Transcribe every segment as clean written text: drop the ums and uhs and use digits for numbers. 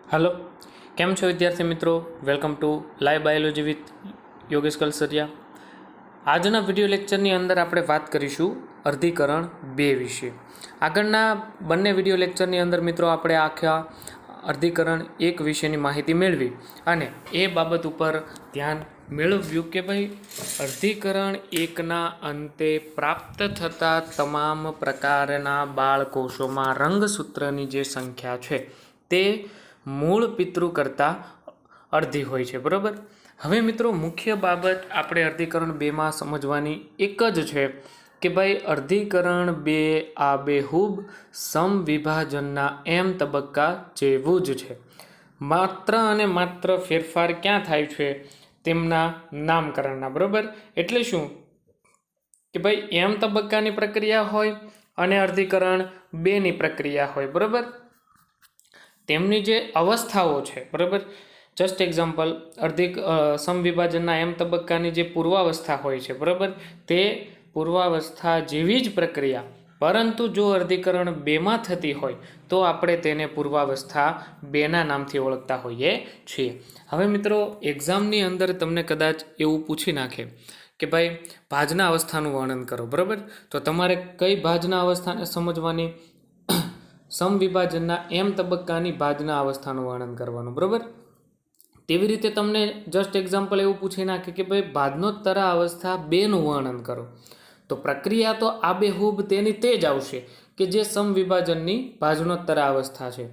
Hello केम छो विद्यार्थी मित्रों। Welcome to live biology with Yogesh Kalsariya. આજના વિડીયો લેક્ચરની અંદર આપણે વાત કરીશું અર્ધીકરણ 2 વિશે। આગળના બંને વિડીયો લેક્ચરની અંદર મિત્રો આપણે આખા અર્ધીકરણ 1 વિશેની માહિતી મેળવી અને એ બાબત ઉપર ધ્યાન મેળવ્યું કે ભાઈ અર્ધીકરણ 1ના અંતે પ્રાપ્ત થતા તમામ પ્રકારના બાળકોષોમાં રંગસૂત્રની જે સંખ્યા છે તે મૂળ પિતૃ કરતાં અડધી હોય છે, બરાબર। હવે મિત્રો મુખ્ય બાબત આપણે અર્ધીકરણ 2માં સમજવાની એક જ છે કે ભાઈ અર્ધીકરણ 2 આબેહૂબ સમવિભાજનના એમ તબક્કા જેવું જ છે, માત્ર અને માત્ર ફેરફાર ક્યાં થાય છે તેમના નામકરણના, બરાબર। એટલે શું કે ભાઈ એમ તબક્કાની પ્રક્રિયા હોય અને અર્ધીકરણ 2ની પ્રક્રિયા હોય, બરાબર। તેમની જે અવસ્થાઓ છે, બરાબર। જસ્ટ એક્ઝામ્પલ સમવિભાજનના એમ તબક્કાની જે પૂર્વાવસ્થા હોય છે, બરાબર, તે પૂર્વાવસ્થા જેવી જ પ્રક્રિયા પરંતુ જો અર્ધીકરણ 2માં થતી હોય તો આપણે તેને પૂર્વાવસ્થા 2ના નામથી ઓળખતા હોઈએ છીએ। હવે મિત્રો એક્ઝામની અંદર તમને કદાચ એવું પૂછી નાખે કે ભાઈ ભાજના અવસ્થાનું વર્ણન કરો, બરાબર, તો તમારે કઈ ભાજના અવસ્થાને સમજવાની? સમવિભાજનના એમ તબક્કાની ભાજના અવસ્થાનું વર્ણન કરવાનું, બરાબર। તેવી રીતે તમને જસ્ટ એક્ઝામ્પલ એવું પૂછી નાખે કે ભાઈ ભાજનોત્તરા અવસ્થા 2નું વર્ણન કરો, તો પ્રક્રિયા તો આબેહૂબ તેની તે જ આવશે કે જે સમવિભાજનની ભાજનોત્તરા અવસ્થા છે,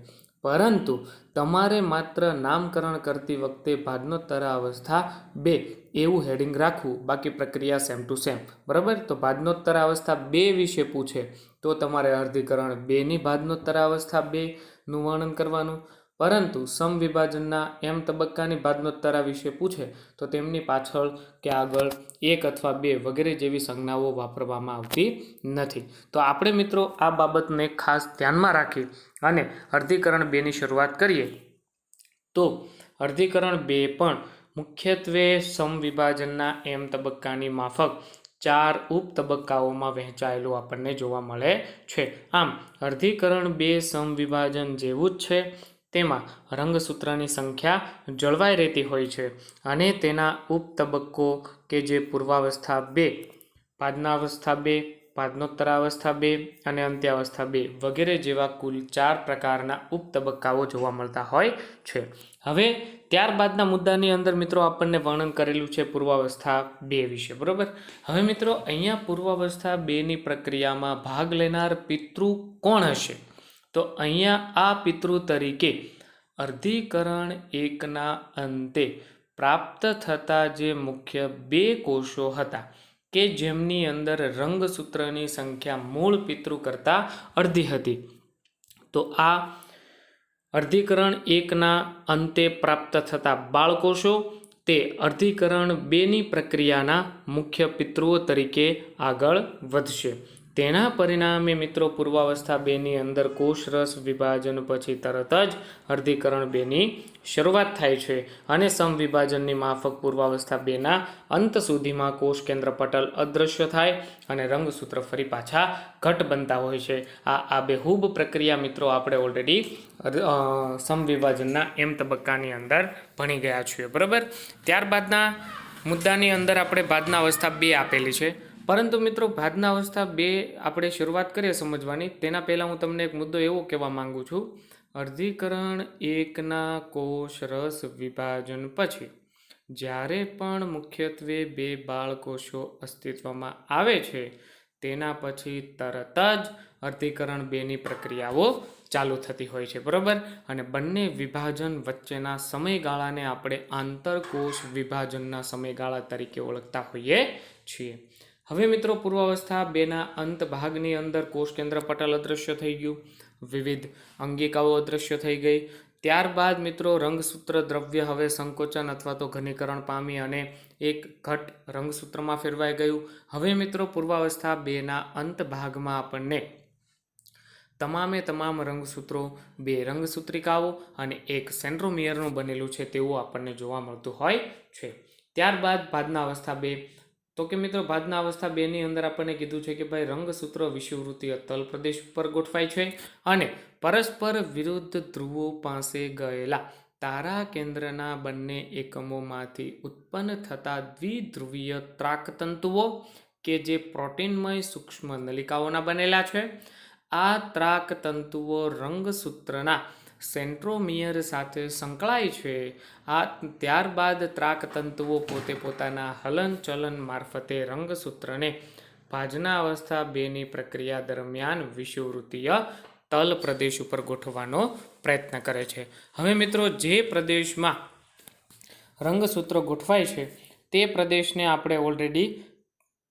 પરંતુ તમારે માત્ર નામકરણ કરતી વખતે ભાજનોત્તરા અવસ્થા 2 એવું હેડિંગ રાખવું, બાકી પ્રક્રિયા સેમ ટુ સેમ, બરાબર। તો ભાજનોત્તરા અવસ્થા 2 વિશે પૂછે તો તમારે અર્ધીકરણ 2ની ભાજનોત્તરા અવસ્થા 2નું વર્ણન કરવાનું, પરંતુ સમવિભાજનના એમ તબક્કાની ભાજનોત્તરા વિશે પૂછે તો તેમની પાછળ કે આગળ 1 અથવા 2 વગેરે જેવી સંજ્ઞાઓ વાપરવામાં આવતી નથી। તો આપણે મિત્રો આ બાબતને ખાસ ધ્યાનમાં રાખી અને અર્ધીકરણ 2ની શરૂઆત કરીએ તો અર્ધીકરણ 2 પણ મુખ્યત્વે સમવિભાજનના એમ તબક્કાની માફક 4 ઉપ તબક્કાઓમાં વહેંચાયેલું આપણને જોવા મળે છે। આમ અર્ધીકરણ 2 સમવિભાજન જેવું જ છે, તેમાં રંગસૂત્રની સંખ્યા જળવાઈ રહેતી હોય છે અને તેના ઉપ તબક્કો કે જે પૂર્વાવસ્થા 2, ભાજનાવસ્થા 2, ભાજનોત્તરા અવસ્થા 2 અને અંત્યાવસ્થા 2 વગેરે જેવા કુલ 4 પ્રકારના ઉપ તબક્કાઓ જોવા મળતા હોય છે। હવે ત્યારબાદના મુદ્દાની અંદર મિત્રો આપણને વર્ણન કરેલું છે પૂર્વાવસ્થા 2 વિશે, બરાબર। હવે મિત્રો અહીંયા પૂર્વાવસ્થા 2ની પ્રક્રિયામાં ભાગ લેનાર પિતૃ કોણ હશે? તો અહીંયા આ પિતૃ તરીકે અર્ધીકરણ 1ના અંતે પ્રાપ્ત થતા જે મુખ્ય 2 કોષો હતા કે જેમની અંદર રંગસૂત્રની સંખ્યા મૂળ પિતૃ કરતાં અડધી હતી, તો આ અર્ધીકરણ 1ના અંતે પ્રાપ્ત થતા બાળકોષો તે અર્ધીકરણ 2ની પ્રક્રિયાના મુખ્ય પિતૃઓ તરીકે આગળ વધશે। તેના પરિણામે મિત્રો પૂર્વાવસ્થા 2ની અંદર કોષરસ વિભાજન પછી તરત જ અર્ધીકરણ 2ની શરૂઆત થાય છે અને સમવિભાજનની માફક પૂર્વાવસ્થા 2ના અંત સુધીમાં કોષ કેન્દ્ર પટલ અદૃશ્ય થાય અને રંગસૂત્ર ફરી પાછા ઘટ બનતા હોય છે। આ આબેહૂબ પ્રક્રિયા મિત્રો આપણે ઓલરેડી સમવિભાજનના એમ તબક્કાની અંદર ભણી ગયા છીએ, બરાબર। ત્યારબાદના મુદ્દાની અંદર આપણે ભાજના અવસ્થા 2 આપેલી છે, પરંતુ મિત્રો ભાજના અવસ્થા 2 આપણે શરૂઆત કરીએ સમજવાની તેના પહેલાં હું તમને એક મુદ્દો એવો કહેવા માંગુ છું, અર્ધીકરણ 1ના કોષ રસ વિભાજન પછી જ્યારે પણ મુખ્યત્વે 2 બાળકોષો અસ્તિત્વમાં આવે છે તેના પછી તરત જ અર્ધીકરણ 2ની પ્રક્રિયાઓ ચાલુ થતી હોય છે, બરાબર। અને બંને વિભાજન વચ્ચેના સમયગાળાને આપણે આંતરકોષ વિભાજનના સમયગાળા તરીકે ઓળખતા હોઈએ છીએ। હવે મિત્રો પૂર્વાવસ્થા 2ના અંત ભાગની અંદર કોષ કેન્દ્ર પટલ અદૃશ્ય થઈ ગયું, વિવિધ અંગિકાઓ અદૃશ્ય થઈ ગઈ। ત્યારબાદ મિત્રો રંગસૂત્ર દ્રવ્ય હવે સંકોચન અથવા તો ઘનીકરણ પામી અને એક ઘટ રંગસૂત્રમાં ફેરવાઈ ગયું। હવે મિત્રો પૂર્વાવસ્થા 2ના અંત ભાગમાં આપણને તમામે તમામ રંગસૂત્રો 2 રંગસૂત્રિકાઓ અને એક સેન્ટ્રોમિયરનું બનેલું છે તેવું આપણને જોવા મળતું હોય છે। ત્યારબાદ ભાજના અવસ્થા 2 તો કે મિત્રો ભાજના અવસ્થા 2 ની અંદર આપણને કીધું છે કે ભાઈ રંગસૂત્ર વિષુવવૃત્તીય તલ પ્રદેશ ઉપર ગોઠવાય છે અને પરસ્પર વિરુદ્ધ ધ્રુવો પાસે ગયેલા તારા કેન્દ્રના બંને એકમોમાંથી ઉત્પન્ન થતા દ્વિધ્રુવીય ત્રાકતંતુઓ કે જે પ્રોટીનમય સૂક્ષ્મ નલિકાઓના બનેલા છે. આ ત્રાકતંતુઓ રંગસૂત્રના સેન્ટ્રોમિયર સાથે સંકળાય છે. ત્યારબાદ ત્રાકતંતુઓ પોતે પોતાના હલનચલન મારફતે રંગસૂત્રને ભાજના અવસ્થા 2 ની પ્રક્રિયા દરમિયાન વિષુવવૃત્તીય તલ પ્રદેશ ઉપર ગોઠવવાનો પ્રયત્ન કરે છે. હવે મિત્રો જે પ્રદેશમાં રંગસૂત્ર ગોઠવાય છે તે પ્રદેશને આપણે ઓલરેડી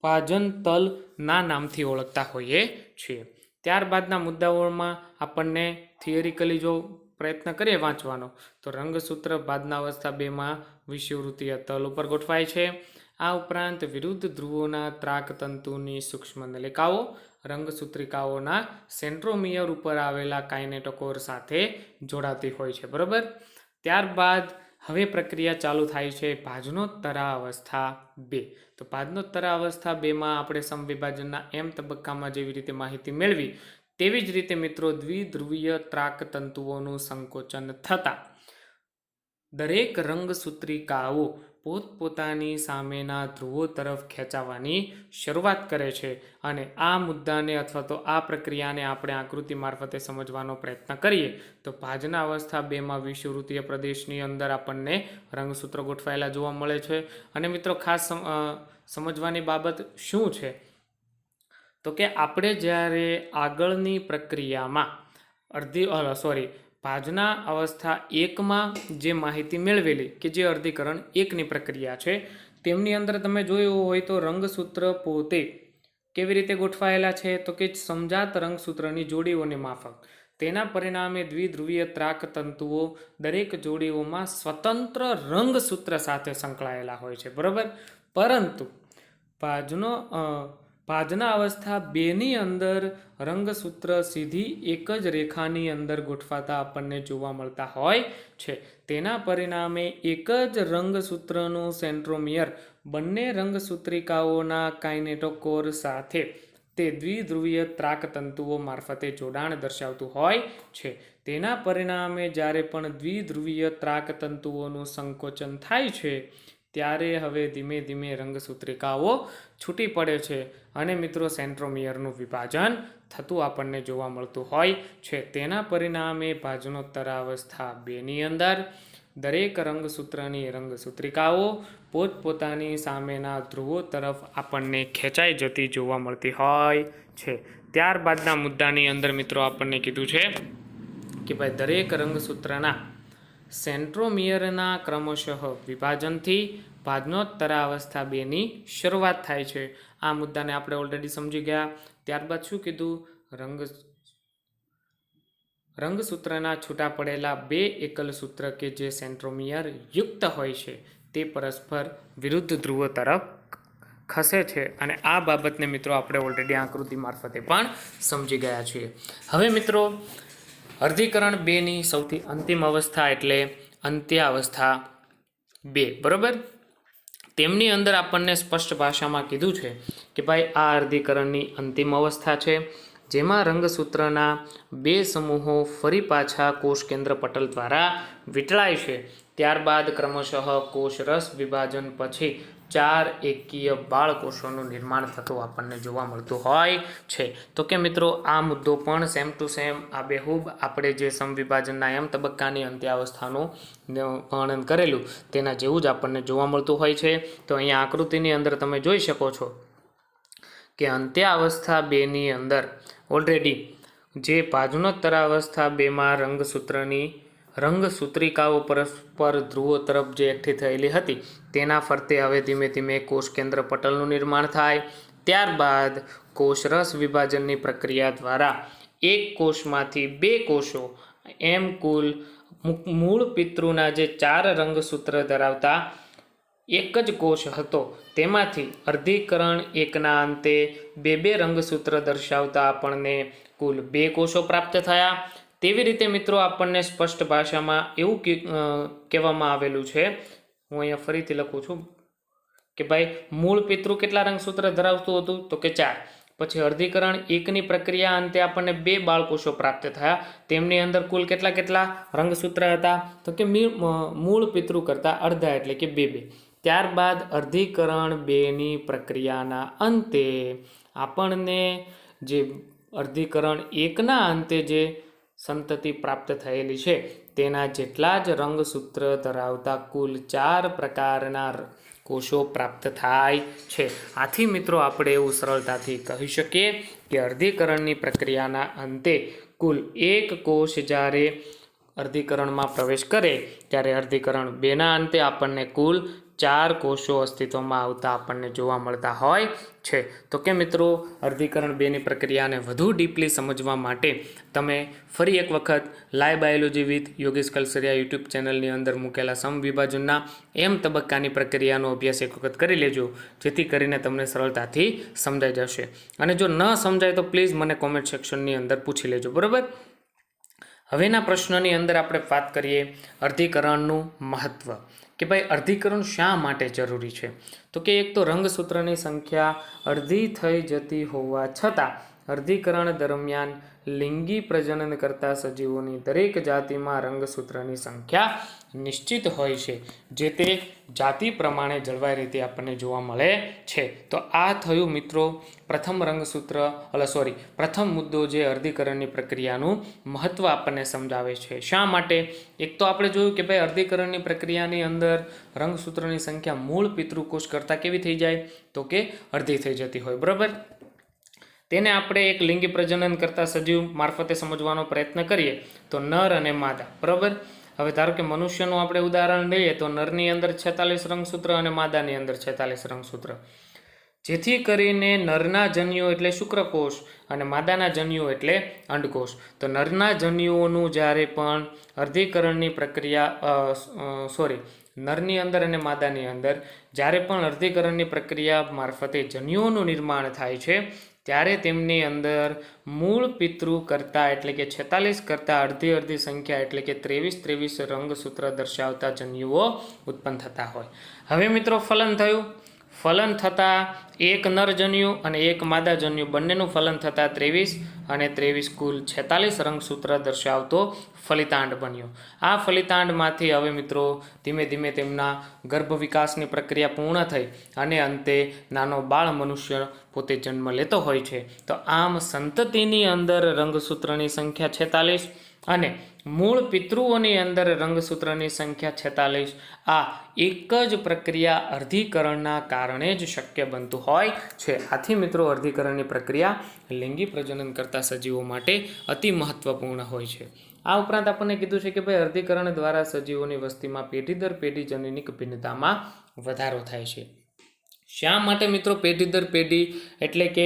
ભાજન તલના નામથી ઓળખતા હોઈએ છીએ. ત્યારબાદના મુદ્દાઓમાં આપણને થિયરિકલી જો પ્રયત્ન કરીએ વાંચવાનો તો રંગસૂત્ર ભાજના અવસ્થા 2માં વિષુવવૃત્તીય તલ ઉપર ગોઠવાય છે. આ ઉપરાંત વિરુદ્ધ ધ્રુવોના ત્રાકતંતુની સૂક્ષ્મ નલિકાઓ રંગસૂત્રિકાઓના સેન્ટ્રોમિયર ઉપર આવેલા કાઇનેટોકોર સાથે જોડાતી હોય છે. બરાબર. ત્યારબાદ હવે પ્રક્રિયા ચાલુ થાય છે ભાજનોત્તરા અવસ્થા 2. તો ભાજનોત્તરા અવસ્થા 2માં આપણે સમવિભાજનના એમ તબક્કામાં જેવી રીતે માહિતી મેળવી તેવી જ રીતે મિત્રો દ્વિધ્રુવીય ત્રાકતંતુઓનું સંકોચન થતા દરેક રંગસૂત્રિકાઓ પોતપોતાની સામેના ધ્રુવો તરફ ખેંચાવાની શરૂઆત કરે છે અને આ મુદ્દાને અથવા તો આ પ્રક્રિયાને આપણે આકૃતિ મારફતે સમજવાનો પ્રયત્ન કરીએ તો ભાજના અવસ્થા 2માં વિષુવવૃત્તીય પ્રદેશની અંદર આપણને રંગસૂત્ર ગોઠવાયેલા જોવા મળે છે. અને મિત્રો ખાસ સમજવાની બાબત શું છે તો કે આપણે જ્યારે આગળની પ્રક્રિયામાં ભાજના અવસ્થા 1માં જે માહિતી મેળવેલી કે જે અર્ધીકરણ 1ની પ્રક્રિયા છે તેમની અંદર તમે જોયું હોય તો રંગસૂત્ર પોતે કેવી રીતે ગોઠવાયેલા છે તો કે સમજાત રંગસૂત્રની જોડીઓને માફક. તેના પરિણામે દ્વિધ્રુવીય ત્રાકતંતુઓ દરેક જોડીઓમાં સ્વતંત્ર રંગસૂત્ર સાથે સંકળાયેલા હોય છે. બરાબર. પરંતુ ભાજના અવસ્થા 2ની અંદર રંગસૂત્ર સીધી એક જ રેખાની અંદર ગોઠવાતા આપણને જોવા મળતા હોય છે. તેના પરિણામે એક જ રંગસૂત્રનું સેન્ટ્રોમિયર બંને રંગસૂત્રિકાઓના કાઇનેટોકોર સાથે તે દ્વિધ્રુવીય ત્રાકતંતુઓ મારફતે જોડાણ દર્શાવતું હોય છે. તેના પરિણામે જ્યારે પણ દ્વિધ્રુવીય ત્રાકતંતુઓનું સંકોચન થાય છે ત્યારે હવે ધીમે ધીમે રંગસૂત્રિકાઓ છૂટી પડે છે અને મિત્રો સેન્ટ્રોમિયરનું વિભાજન થતું આપણને જોવા મળતું હોય છે. તેના પરિણામે ભાજનોત્તરા અવસ્થા 2ની અંદર દરેક રંગસૂત્રની રંગસૂત્રિકાઓ પોતપોતાની સામેના ધ્રુવો તરફ આપણને ખેંચાઈ જતી જોવા મળતી હોય છે. ત્યારબાદના મુદ્દાની અંદર મિત્રો આપણને કીધું છે કે ભાઈ દરેક રંગસૂત્રના સેન્ટ્રોમિયરના ક્રમશઃ વિભાજનથી ભાજનોત્તરા અવસ્થા 2ની શરૂઆત થાય છે. આ મુદ્દાને આપણે ઓલરેડી સમજી ગયા. ત્યારબાદ શું કીધું? રંગસૂત્રના છૂટા પડેલા 2 એકલ સૂત્ર કે જે સેન્ટ્રોમિયર યુક્ત હોય છે તે પરસ્પર વિરુદ્ધ ધ્રુવો તરફ ખસે છે અને આ બાબતને મિત્રો આપણે ઓલરેડી આકૃતિ મારફતે પણ સમજી ગયા છીએ. હવે મિત્રો અર્ધીકરણ 2ની સૌથી અંતિમ અવસ્થા એટલે અંત્ય અવસ્થા 2. બરાબર. તેમની અંદર આપણને સ્પષ્ટ ભાષામાં કીધું છે કે ભાઈ આ અર્ધીકરણની અંતિમ અવસ્થા છે જેમાં રંગસૂત્રના 2 સમૂહો ફરી પાછા કોષ કેન્દ્ર પટલ દ્વારા વીંટળાય છે. ત્યારબાદ ક્રમશઃ કોષરસ વિભાજન પછી 4 એકકીય બાળકોષોનું નિર્માણ થતું આપણને જોવા મળતું હોય છે. તો કે મિત્રો આ મુદ્દો પણ સેમ ટુ સેમ આબેહૂબ આપણે જે સમવિભાજનના એમ તબક્કાની અંત્યાવસ્થાનું વર્ણન કરેલું તેના જેવું જ આપણને જોવા મળતું હોય છે. તો અહીંયા આકૃતિની અંદર તમે જોઈ શકો છો કે અંત્યાવસ્થા 2ની અંદર ઓલરેડી જે ભાજનોત્તરા અવસ્થા 2માં રંગસૂત્રિકાઓ પરસ્પર ધ્રુવો તરફ જે એકઠી થયેલી હતી તેના ફરતે હવે ધીમે ધીમે કોષ કેન્દ્ર પટલનું નિર્માણ થાય. ત્યારબાદ કોષરસ વિભાજનની પ્રક્રિયા દ્વારા એક કોષમાંથી 2 કોષો એમ કુલ મૂળ પિતૃના જે 4 રંગસૂત્ર ધરાવતા એક જ કોષ હતો તેમાંથી અર્ધીકરણ 1ના અંતે 2 રંગસૂત્ર દર્શાવતા આપણને કુલ 2 કોષો પ્રાપ્ત થયા. તેવી રીતે મિત્રો આપણને સ્પષ્ટ ભાષામાં એવું કહેવામાં આવેલું છે, હું અહીંયા ફરીથી લખું છું કે ભાઈ મૂળ પિતૃ કેટલા રંગસૂત્ર ધરાવતું હતું? તો કે 4. પછી અર્ધીકરણ 1ની પ્રક્રિયા અંતે આપણને 2 બાળકોષો પ્રાપ્ત થયા. તેમની અંદર કુલ કેટલા રંગસૂત્ર હતા? તો કે મૂળ પિતૃ કરતાં અડધા એટલે કે 2. ત્યારબાદ અર્ધીકરણ 2ની પ્રક્રિયાના અંતે આપણને જે અર્ધીકરણ 1ના અંતે જે સંતતિ પ્રાપ્ત થયેલી છે તેના જેટલા જ રંગસૂત્ર ધરાવતા કુલ 4 પ્રકારના કોષો પ્રાપ્ત થાય છે. આથી મિત્રો આપણે એવું સરળતાથી કહી શકીએ કે અર્ધીકરણની પ્રક્રિયાના અંતે કુલ 1 કોષ જ્યારે અર્ધીકરણમાં પ્રવેશ કરે ત્યારે અર્ધીકરણ 2ના અંતે આપણને કુલ 4 કોષો અસ્તિત્વમાં આવતા આપણને જોવા મળતા હોય છે. તો કે મિત્રો અર્ધીકરણ 2ની પ્રક્રિયાને વધુ ડીપલી સમજવા માટે તમે ફરી એક વખત live biology with Yogesh Kalsariya YouTube ચેનલની અંદર મૂકેલા સમવિભાજનના એમ તબક્કાની પ્રક્રિયાનો અભ્યાસ એક વખત કરી લેજો, જેથી કરીને તમને સરળતાથી સમજાઈ જશે. અને જો ન સમજાય તો પ્લીઝ મને કોમેન્ટ સેક્શનની અંદર પૂછી લેજો, બરાબર? હવેના પ્રશ્નની અંદર આપણે વાત કરીએ અર્ધીકરણનું મહત્ત્વ, કે ભાઈ અર્ધીકરણ શા માટે જરૂરી છે? તો કે એક તો રંગસૂત્રની સંખ્યા અડધી થઈ જતી હોવા છતાં અર્ધીકરણ દરમિયાન લિંગી પ્રજનન કરતા સજીવોની દરેક જાતિમાં રંગસૂત્રની સંખ્યા નિશ્ચિત હોય છે, જે તે જાતિ પ્રમાણે જળવાઈ રીતે આપણને જોવા મળે છે. તો આ થયું મિત્રો પ્રથમ મુદ્દો જે અર્ધીકરણની પ્રક્રિયાનું મહત્ત્વ આપણને સમજાવે છે. શા માટે? એક તો આપણે જોયું કે ભાઈ અર્ધીકરણની પ્રક્રિયાની અંદર રંગસૂત્રની સંખ્યા મૂળ પિતૃકોષ કરતાં કેવી થઈ જાય? તો કે અડધી થઈ જતી હોય, બરાબર? તેને આપણે એક લિંગી પ્રજનન કરતા સજીવ મારફતે સમજવાનો પ્રયત્ન કરીએ તો નર અને માદા, બરાબર? હવે ધારો કે મનુષ્યનું આપણે ઉદાહરણ લઈએ તો નરની અંદર 46 રંગસૂત્ર અને માદાની અંદર 46 રંગસૂત્ર, જેથી કરીને નરના જન્યુઓ એટલે શુક્રકોષ અને માદાના જન્યુઓ એટલે અંડકોષ. તો નરના જન્યુઓનું જ્યારે પણ અર્ધીકરણની પ્રક્રિયા નરની અંદર અને માદાની અંદર જ્યારે પણ અર્ધીકરણની પ્રક્રિયા મારફતે જન્યુઓનું નિર્માણ થાય છે ત્યારે તેમની અંદર મૂળ પિતૃ કરતાં એટલે કે 46 કરતાં અડધી સંખ્યા એટલે કે 23 રંગસૂત્ર દર્શાવતા જન્યુઓ ઉત્પન્ન થતા હોય. હવે મિત્રો ફલન થયું. ફલન થતાં એક નર જન્યુ અને એક માદા જન્યુ બંનેનું ફલન થતાં 23 અને 23 કુલ 46 રંગસૂત્ર દર્શાવતો ફલિતાંડ બન્યો. આ ફલિતાંડમાંથી હવે મિત્રો ધીમે ધીમે તેમના ગર્ભ વિકાસની પ્રક્રિયા પૂર્ણ થઈ અને અંતે નાનો બાળ મનુષ્ય પોતે જન્મ લેતો હોય છે. તો આમ સંતતિની અંદર રંગસૂત્રની સંખ્યા 46 અને મૂળ પિતૃઓની અંદર રંગસૂત્રની સંખ્યા 46, આ એક જ પ્રક્રિયા અર્ધીકરણના કારણે જ શક્ય બનતું હોય છે. આથી મિત્રો અર્ધીકરણની પ્રક્રિયા લિંગી પ્રજનન કરતા સજીવો માટે અતિ મહત્વપૂર્ણ હોય છે. આ ઉપરાંત આપણને કીધું છે કે ભાઈ અર્ધીકરણ દ્વારા સજીવોની વસ્તીમાં પેઢી દર પેઢી જનીનિક ભિન્નતામાં વધારો થાય છે. શા માટે મિત્રો પેઢી દર પેઢી? એટલે કે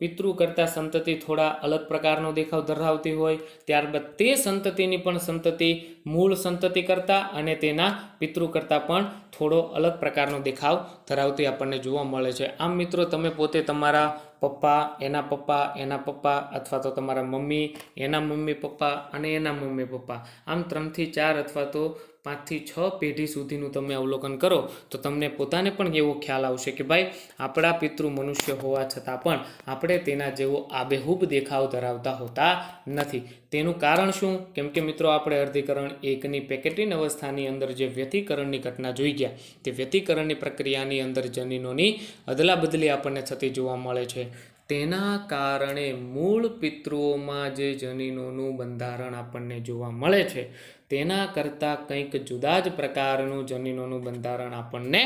પિતૃ કરતાં સંતતિ થોડા અલગ પ્રકારનો દેખાવ ધરાવતી હોય, ત્યારબાદ તે સંતતિની પણ સંતતિ મૂળ સંતતિ કરતાં અને તેના પિતૃ કરતાં પણ થોડો અલગ પ્રકારનો દેખાવ ધરાવતી આપણને જોવા મળે છે. આમ મિત્રો તમે પોતે તમારા પપ્પા, એના પપ્પા અથવા તો તમારા મમ્મી, એના મમ્મી પપ્પા અને એના મમ્મી પપ્પા, આમ 3 થી 4 અથવા તો 5 થી 6 પેઢી સુધીનું તમે અવલોકન કરો તો તમને પોતાને પણ એવો ખ્યાલ આવશે કે ભાઈ આપણા પિતૃ મનુષ્ય હોવા છતાં પણ આપણે તેના જેવો આબેહૂબ દેખાવ ધરાવતા હોતા નથી. તેનું કારણ શું? કેમ કે મિત્રો આપણે અર્ધીકરણ 1ની પેકેટિન અવસ્થાની અંદર જે વ્યતિકરણની ઘટના જોઈ ગયા, તે વ્યતિકરણની પ્રક્રિયાની અંદર જનીનોની અદલા બદલી આપણને થતી જોવા મળે છે. તેના કારણે મૂળ પિતૃઓમાં જે જનીનોનું બંધારણ આપણને જોવા મળે છે તેના કરતાં કંઈક જુદા જ પ્રકારનું જનીનોનું બંધારણ આપણને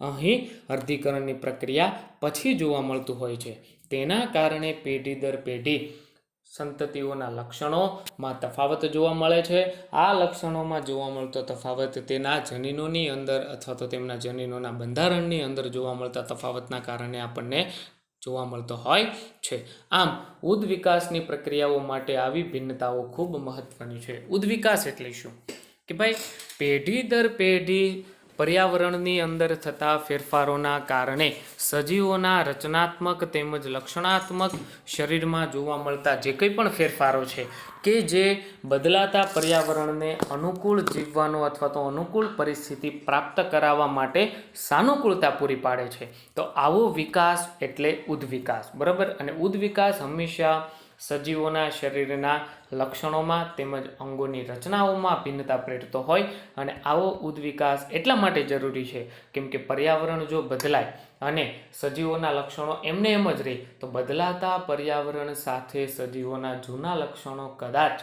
અહીં અર્ધીકરણની પ્રક્રિયા પછી જોવા મળતું હોય છે. તેના કારણે પેઢી દર પેઢી સંતતિઓના લક્ષણોમાં તફાવત જોવા મળે છે. આ લક્ષણોમાં જોવા મળતો તફાવત તેના જનીનોની અંદર અથવા તો તેમના જનીનોના બંધારણની અંદર જોવા મળતા તફાવતના કારણે આપણને જોવા મળતો હોય છે. આમ ઉદ્વિકાસની પ્રક્રિયાઓ માટે આવી ભિન્નતાઓ ખૂબ મહત્વની છે. ઉદ્વિકાસ એટલે શું? કે ભાઈ પેઢી દર પેઢી પર્યાવરણની અંદર થતા ફેરફારોના કારણે સજીવોના રચનાત્મક તેમજ લક્ષણાત્મક શરીરમાં જોવા મળતા જે કંઈ પણ ફેરફારો છે કે જે બદલાતા પર્યાવરણને અનુકૂળ જીવવાનો અથવા તો અનુકૂળ પરિસ્થિતિ પ્રાપ્ત કરાવવા માટે સાનુકૂળતા પૂરી પાડે છે, તો આવો વિકાસ એટલે ઉદ્વિકાસ. બરાબર. અને ઉદ્વિકાસ હંમેશા સજીવોના શરીરના લક્ષણોમાં તેમજ અંગોની રચનાઓમાં ભિન્નતા પ્રેરતો હોય, અને આવો ઉદ્વિકાસ એટલા માટે જરૂરી છે કેમ કે પર્યાવરણ જો બદલાય અને સજીવોના લક્ષણો એમને એમ જ રહે તો બદલાતા પર્યાવરણ સાથે સજીવોના જૂના લક્ષણો કદાચ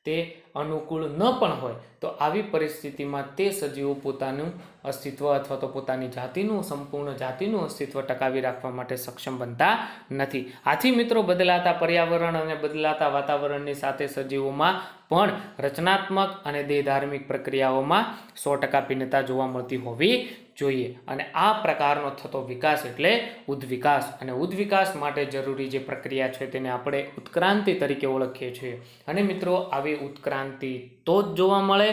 તે અનુકૂળ ન પણ હોય તો આવી પરિસ્થિતિમાં તે સજીવો પોતાનું અસ્તિત્વ અથવા તો પોતાની જાતિનું સંપૂર્ણ જાતિનું અસ્તિત્વ ટકાવી રાખવા માટે સક્ષમ બનતા નથી. આથી મિત્રો બદલાતા પર્યાવરણ અને બદલાતા વાતાવરણની સાથે સજીવોમાં પણ રચનાત્મક અને દેહધાર્મિક પ્રક્રિયાઓમાં 100% ભિન્નતા જોવા મળતી હોવી જોઈએ. અને આ પ્રકારનો થતો વિકાસ એટલે ઉદ્વિકાસ. અને ઉદ્વિકાસ માટે જરૂરી જે પ્રક્રિયા છે તેને આપણે ઉત્ક્રાંતિ તરીકે ઓળખીએ છીએ. અને મિત્રો આવી ઉત્ક્રાંતિ તો જ જોવા મળે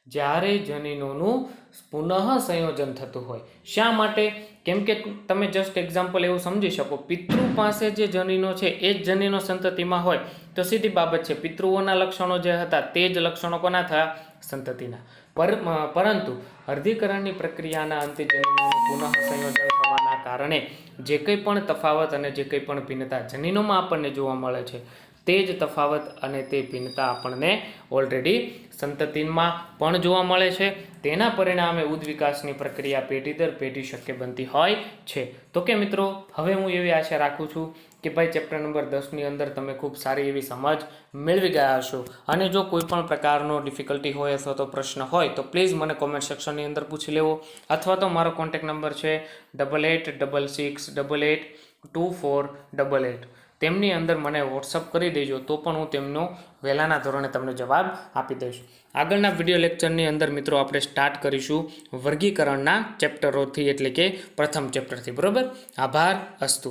જ્યારે જનીનોનું પુનઃ સંયોજન થતું હોય. શા માટે? કેમ કે તમે જસ્ટ એક્ઝામ્પલ એવું સમજી શકો, પિતૃ પાસે જે જનીનો છે એ જ જનીનો સંતતિમાં હોય તો સીધી બાબત છે, પિતૃઓના લક્ષણો જે હતા તે જ લક્ષણો કોના થયા? સંતતિના. પરંતુ અર્ધીકરણની પ્રક્રિયાના અંતે જનીનોનું પુનઃ સંયોજન થવાના કારણે જે કંઈ પણ તફાવત અને જે કંઈ પણ ભિન્નતા જનીનોમાં આપણને જોવા મળે છે તે જ તફાવત અને તે ભિન્નતા આપણને ઓલરેડી સંતતિમાં પણ જોવા મળે છે. તેના પરિણામે ઉદ્વિકાસની પ્રક્રિયા પેઢી દર પેઢી શક્ય બનતી હોય છે. તો કે મિત્રો, હવે હું એવી આશા રાખું છું કે ભાઈ ચેપ્ટર નંબર 10ની અંદર તમે ખૂબ સારી એવી સમજ મેળવી ગયા હશો. અને જો કોઈ પણ પ્રકારનો ડિફિકલ્ટી હોય અથવા તો પ્રશ્ન હોય તો પ્લીઝ મને કોમેન્ટ સેક્શનની અંદર પૂછી લેવો, અથવા તો મારો કોન્ટેક્ટ નંબર છે 8866882488. તેમની અંદર મને વોટ્સઅપ કરી દેજો તો પણ હું તેમનો વહેલાના ધોરણે તમને જવાબ આપી દઈશ. આગળના વિડીયો લેક્ચરની અંદર મિત્રો આપણે સ્ટાર્ટ કરીશું વર્ગીકરણના ચેપ્ટરોથી, એટલે કે પ્રથમ ચેપ્ટરથી. બરાબર. આભાર. અસ્તુ.